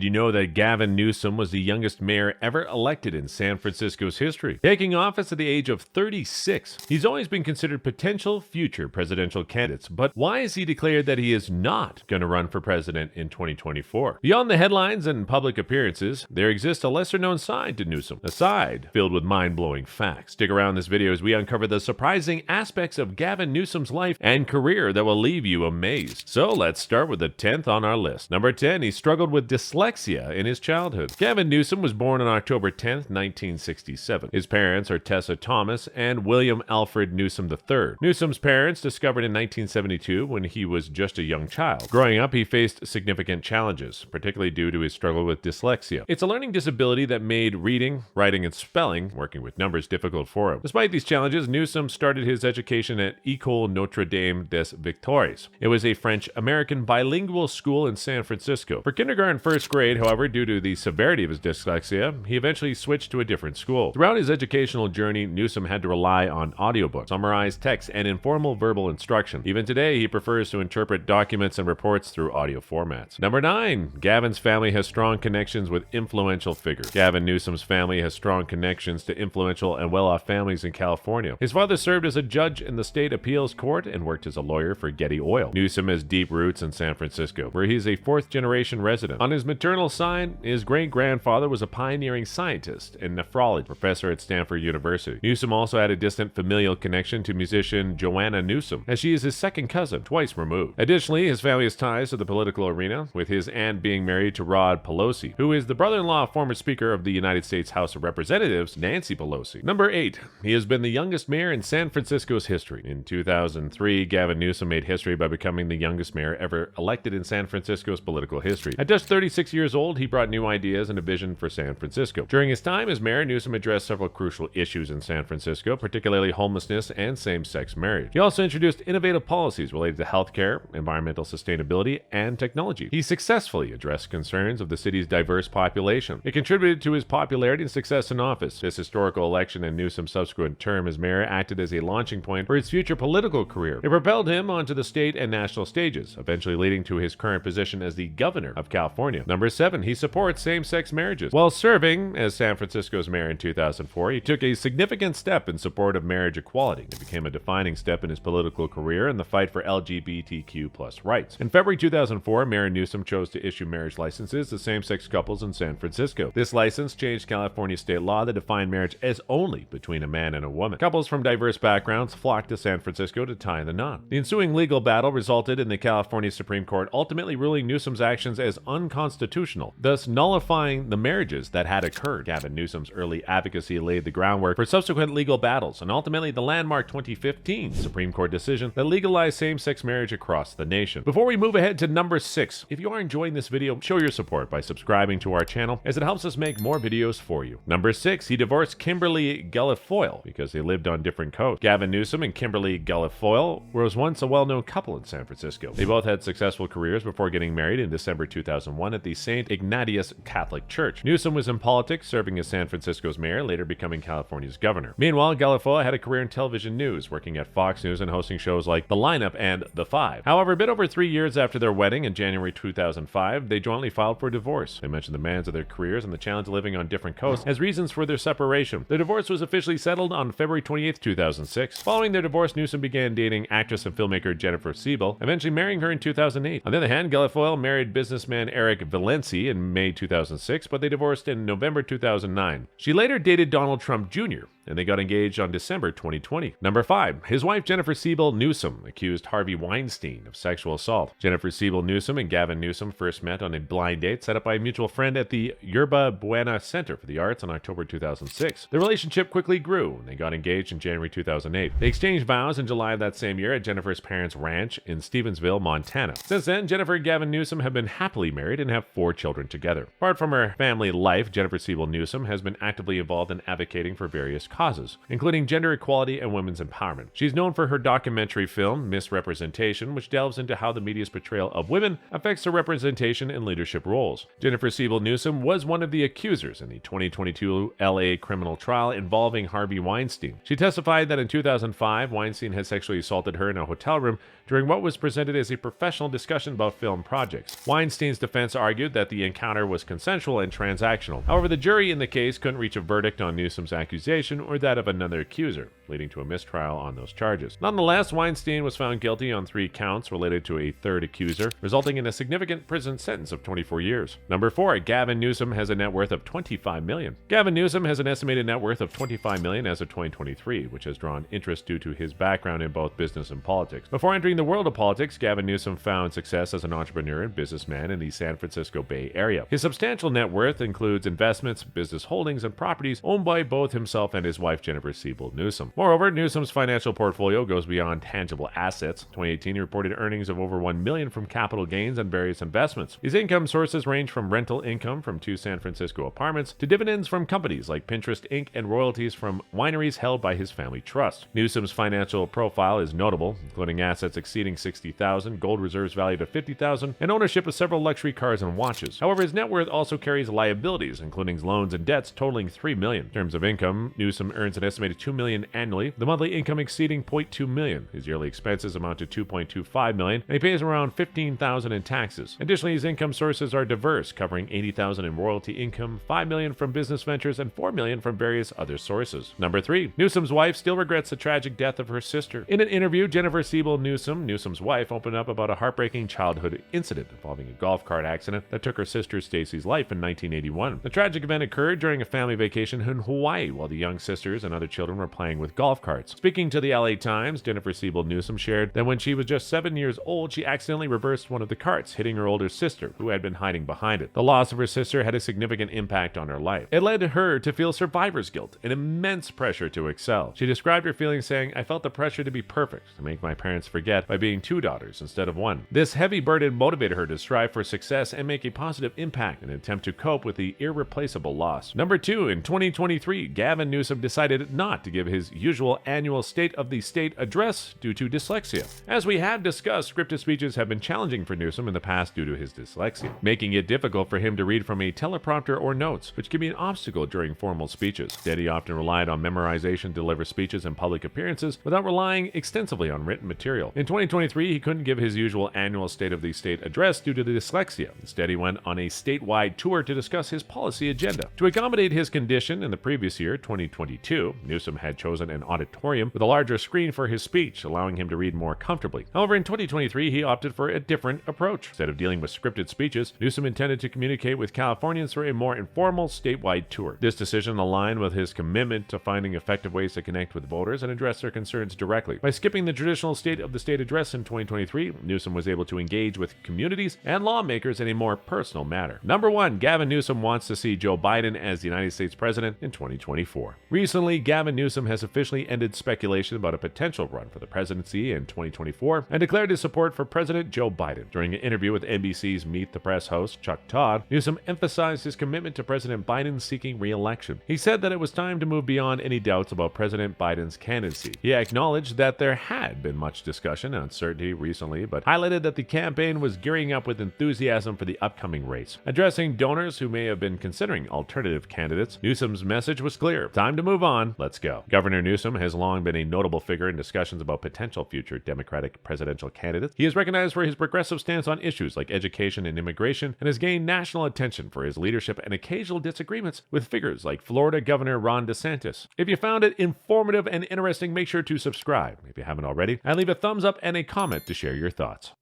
Did you know that Gavin Newsom was the youngest mayor ever elected in San Francisco's history, taking office at the age of 36? He's always been considered potential future presidential candidates, but why has he declared that he is not going to run for president in 2024? Beyond the headlines and public appearances, there exists a lesser-known side to Newsom, a side filled with mind-blowing facts. Stick around this video as we uncover the surprising aspects of Gavin Newsom's life and career that will leave you amazed. So let's start with the 10th on our list. Number 10, he struggled with dyslexia in his childhood. Gavin Newsom was born on October 10th, 1967. His parents are Tessa Thomas and William Alfred Newsom III. Newsom's parents discovered in 1972 when he was just a young child. Growing up, he faced significant challenges, particularly due to his struggle with dyslexia. It's a learning disability that made reading, writing, and spelling, working with numbers, difficult for him. Despite these challenges, Newsom started his education at École Notre Dame des Victoires. It was a French-American bilingual school in San Francisco. For kindergarten and first grade, however, due to the severity of his dyslexia, he eventually switched to a different school. Throughout his educational journey, Newsom had to rely on audiobooks, summarized text, and informal verbal instruction. Even today, he prefers to interpret documents and reports through audio formats. Number 9. Gavin's family has strong connections with influential figures. Gavin Newsom's family has strong connections to influential and well-off families in California. His father served as a judge in the state appeals court and worked as a lawyer for Getty Oil. Newsom has deep roots in San Francisco, where he is a fourth-generation resident. On his maternal side, his great-grandfather was a pioneering scientist and nephrology professor at Stanford University. Newsom also had a distant familial connection to musician Joanna Newsom, as she is his second cousin, twice removed. Additionally, his family has ties to the political arena, with his aunt being married to Rod Pelosi, who is the brother-in-law of former Speaker of the United States House of Representatives, Nancy Pelosi. Number 8. He has been the youngest mayor in San Francisco's history. In 2003, Gavin Newsom made history by becoming the youngest mayor ever elected in San Francisco's political history. At just 36 years old, he brought new ideas and a vision for San Francisco. During his time as mayor, Newsom addressed several crucial issues in San Francisco, particularly homelessness and same-sex marriage. He also introduced innovative policies related to healthcare, environmental sustainability, and technology. He successfully addressed concerns of the city's diverse population. It contributed to his popularity and success in office. This historical election and Newsom's subsequent term as mayor acted as a launching point for his future political career. It propelled him onto the state and national stages, eventually leading to his current position as the governor of California. Number 7, he supports same-sex marriages. While serving as San Francisco's mayor in 2004, he took a significant step in support of marriage equality. It became a defining step in his political career in the fight for LGBTQ+ rights. In February 2004, Mayor Newsom chose to issue marriage licenses to same-sex couples in San Francisco. This license changed California state law that defined marriage as only between a man and a woman. Couples from diverse backgrounds flocked to San Francisco to tie the knot. The ensuing legal battle resulted in the California Supreme Court ultimately ruling Newsom's actions as unconstitutional, thus nullifying the marriages that had occurred. Gavin Newsom's early advocacy laid the groundwork for subsequent legal battles and ultimately the landmark 2015 Supreme Court decision that legalized same-sex marriage across the nation. Before we move ahead to number 6, if you are enjoying this video, show your support by subscribing to our channel, as it helps us make more videos for you. Number 6, he divorced Kimberly Guilfoyle because they lived on different coasts. Gavin Newsom and Kimberly Guilfoyle was once a well-known couple in San Francisco. They both had successful careers before getting married in December 2001 at the St. Ignatius Catholic Church. Newsom was in politics, serving as San Francisco's mayor, later becoming California's governor. Meanwhile, Guilfoyle had a career in television news, working at Fox News and hosting shows like The Lineup and The Five. However, a bit over 3 years after their wedding in January 2005, they jointly filed for divorce. They mentioned the demands of their careers and the challenge of living on different coasts as reasons for their separation. The divorce was officially settled on February 28, 2006. Following their divorce, Newsom began dating actress and filmmaker Jennifer Siebel, eventually marrying her in 2008. On the other hand, Guilfoyle married businessman Eric Valenci in May 2006, but they divorced in November 2009. She later dated Donald Trump Jr., and they got engaged on December 2020. Number 5, his wife Jennifer Siebel Newsom accused Harvey Weinstein of sexual assault. Jennifer Siebel Newsom and Gavin Newsom first met on a blind date set up by a mutual friend at the Yerba Buena Center for the Arts on October 2006. The relationship quickly grew, and they got engaged in January 2008. They exchanged vows in July of that same year at Jennifer's parents' ranch in Stevensville, Montana. Since then, Jennifer and Gavin Newsom have been happily married and have 4 children together. Apart from her family life, Jennifer Siebel Newsom has been actively involved in advocating for various causes, including gender equality and women's empowerment. She's known for her documentary film, Misrepresentation, which delves into how the media's portrayal of women affects their representation in leadership roles. Jennifer Siebel Newsom was one of the accusers in the 2022 LA criminal trial involving Harvey Weinstein. She testified that in 2005, Weinstein had sexually assaulted her in a hotel room during what was presented as a professional discussion about film projects. Weinstein's defense argued that the encounter was consensual and transactional. However, the jury in the case couldn't reach a verdict on Newsom's accusation or that of another accuser, leading to a mistrial on those charges. Nonetheless, Weinstein was found guilty on 3 counts related to a third accuser, resulting in a significant prison sentence of 24 years. Number 4, Gavin Newsom has a net worth of $25 million. Gavin Newsom has an estimated net worth of $25 million as of 2023, which has drawn interest due to his background in both business and politics. Before entering the world of politics, Gavin Newsom found success as an entrepreneur and businessman in the San Francisco Bay Area. His substantial net worth includes investments, business holdings, and properties owned by both himself and his wife, Jennifer Siebel Newsom. Moreover, Newsom's financial portfolio goes beyond tangible assets. In 2018, he reported earnings of over $1 million from capital gains on various investments. His income sources range from rental income from 2 San Francisco apartments to dividends from companies like Pinterest Inc. and royalties from wineries held by his family trust. Newsom's financial profile is notable, including assets exceeding $60,000, gold reserves valued at $50,000, and ownership of several luxury cars and watches. However, his net worth also carries liabilities, including loans and debts totaling $3 million. In terms of income, Newsom earns an estimated $2 million annually, the monthly income exceeding $0.2 million. His yearly expenses amount to $2.25 million, and he pays around $15,000 in taxes. Additionally, his income sources are diverse, covering $80,000 in royalty income, $5 million from business ventures, and $4 million from various other sources. Number 3, Newsom's wife still regrets the tragic death of her sister. In an interview, Jennifer Siebel Newsom's wife, opened up about a heartbreaking childhood incident involving a golf cart accident that took her sister Stacy's life in 1981. The tragic event occurred during a family vacation in Hawaii while the young sisters and other children were playing with golf carts. Speaking to the LA Times, Jennifer Siebel Newsom shared that when she was just 7 years old, she accidentally reversed one of the carts, hitting her older sister, who had been hiding behind it. The loss of her sister had a significant impact on her life. It led her to feel survivor's guilt and immense pressure to excel. She described her feelings saying, "I felt the pressure to be perfect, to make my parents forget by being 2 daughters instead of 1. This heavy burden motivated her to strive for success and make a positive impact in an attempt to cope with the irreplaceable loss." Number 2, in 2023, Gavin Newsom decided not to give his usual annual State of the State address due to dyslexia. As we have discussed, scripted speeches have been challenging for Newsom in the past due to his dyslexia, making it difficult for him to read from a teleprompter or notes, which can be an obstacle during formal speeches. Instead, he often relied on memorization to deliver speeches and public appearances without relying extensively on written material. In 2023, he couldn't give his usual annual State of the State address due to the dyslexia. Instead, he went on a statewide tour to discuss his policy agenda. To accommodate his condition, in the previous year, 2022, Newsom had chosen an auditorium with a larger screen for his speech, allowing him to read more comfortably. However, in 2023, he opted for a different approach. Instead of dealing with scripted speeches, Newsom intended to communicate with Californians through a more informal statewide tour. This decision aligned with his commitment to finding effective ways to connect with voters and address their concerns directly. By skipping the traditional State of the State address in 2023, Newsom was able to engage with communities and lawmakers in a more personal manner. Number 1, Gavin Newsom wants to see Joe Biden as the United States president in 2024. Recently, Gavin Newsom has officially ended speculation about a potential run for the presidency in 2024 and declared his support for President Joe Biden. During an interview with NBC's Meet the Press host Chuck Todd, Newsom emphasized his commitment to President Biden seeking re-election. He said that it was time to move beyond any doubts about President Biden's candidacy. He acknowledged that there had been much discussion and uncertainty recently, but highlighted that the campaign was gearing up with enthusiasm for the upcoming race. Addressing donors who may have been considering alternative candidates, Newsom's message was clear: time to move on, let's go. Governor Newsom has long been a notable figure in discussions about potential future Democratic presidential candidates. He is recognized for his progressive stance on issues like education and immigration, and has gained national attention for his leadership and occasional disagreements with figures like Florida Governor Ron DeSantis. If you found it informative and interesting, make sure to subscribe if you haven't already, and leave a thumbs up and a comment to share your thoughts.